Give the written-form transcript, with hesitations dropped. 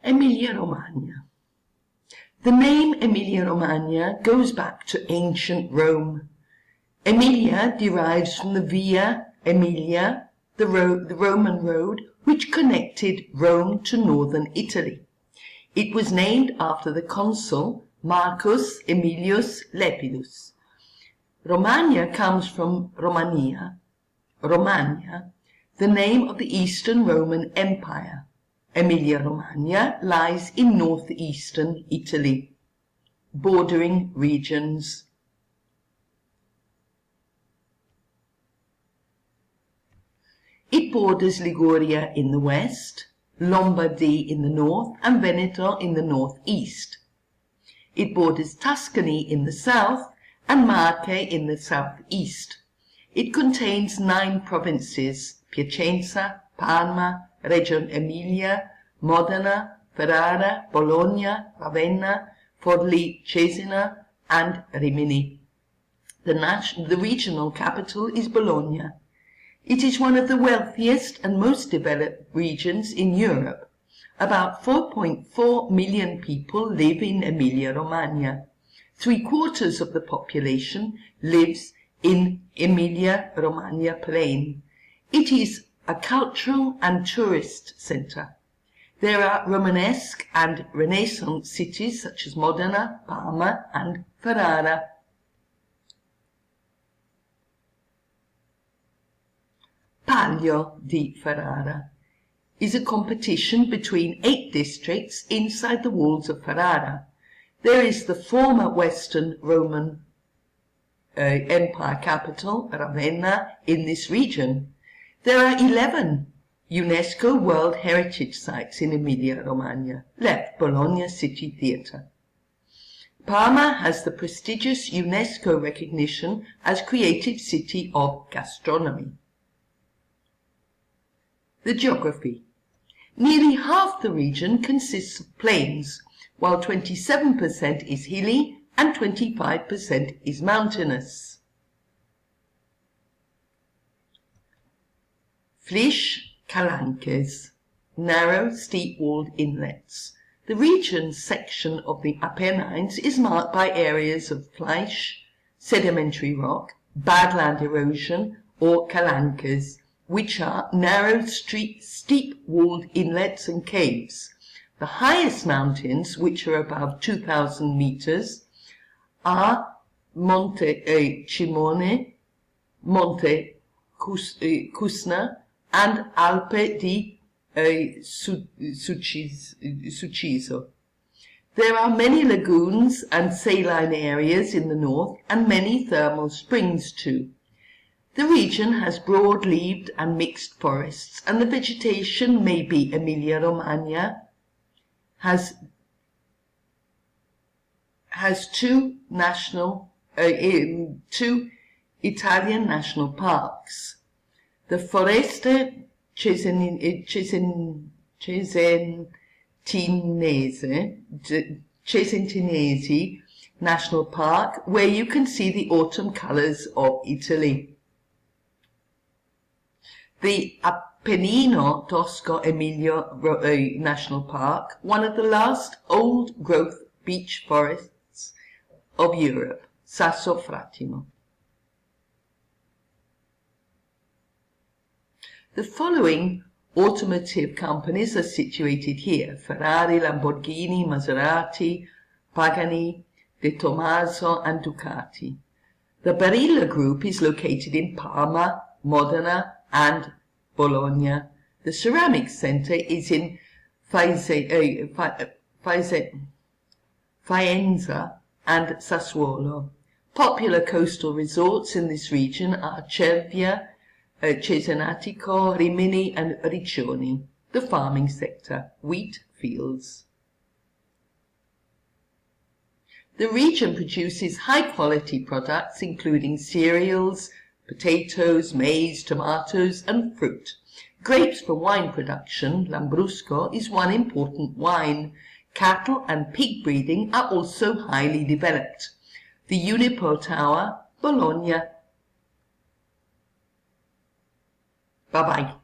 Emilia-Romagna. The name Emilia-Romagna goes back to ancient Rome. Emilia derives from the Via Emilia, the Roman road which connected Rome to northern Italy. It was named after the consul Marcus Aemilius Lepidus. Romagna comes from Romania, the name of the Eastern Roman Empire. Emilia-Romagna lies in northeastern Italy. Bordering regions. It borders Liguria in the west, Lombardy in the north, and Veneto in the northeast. It borders Tuscany in the south and Marche in the southeast. It contains 9 provinces: Piacenza, Parma, Reggio Emilia, Modena, Ferrara, Bologna, Ravenna, Forlì, Cesena, and Rimini. The regional capital is Bologna. It is one of the wealthiest and most developed regions in Europe. About 4.4 million people live in Emilia-Romagna. 3/4 of the population lives in Emilia-Romagna plain. It is a cultural and tourist center. There are Romanesque and Renaissance cities such as Modena, Parma, and Ferrara. Palio di Ferrara is a competition between 8 districts inside the walls of Ferrara. There is the former Western Roman Empire capital, Ravenna, in this region. There are 11 UNESCO World Heritage Sites in Emilia-Romagna, left Bologna City Theatre. Parma has the prestigious UNESCO recognition as Creative City of Gastronomy. The geography. Nearly half the region consists of plains, while 27% is hilly and 25% is mountainous. Flysch calanques, narrow, steep-walled inlets. The region's section of the Apennines is marked by areas of flysch, sedimentary rock, badland erosion, or calanques, which are narrow, steep-walled inlets and caves. The highest mountains, which are above 2,000 meters, are Monte Cimone, Monte Cusna, and Alpe di Succiso. There are many lagoons and saline areas in the north and many thermal springs too. The region has broad-leaved and mixed forests, and the vegetation may be Emilia-Romagna has 2 Italian national parks. The Foreste Cesentinesi National Park, where you can see the autumn colors of Italy. The Appennino Tosco Emilio National Park, one of the last old-growth beech forests of Europe, Sasso Fratino. The following automotive companies are situated here: Ferrari, Lamborghini, Maserati, Pagani, De Tomaso, and Ducati. The Barilla Group is located in Parma, Modena, and Bologna. The Ceramics Center is in Faenza and Sassuolo. Popular coastal resorts in this region are Cervia, Cesenatico, Rimini, and Riccioni. The farming sector, wheat fields. The region produces high-quality products including cereals, potatoes, maize, tomatoes, and fruit. Grapes for wine production, Lambrusco, is one important wine. Cattle and pig breeding are also highly developed. The Unipo Tower, Bologna. Bye-bye.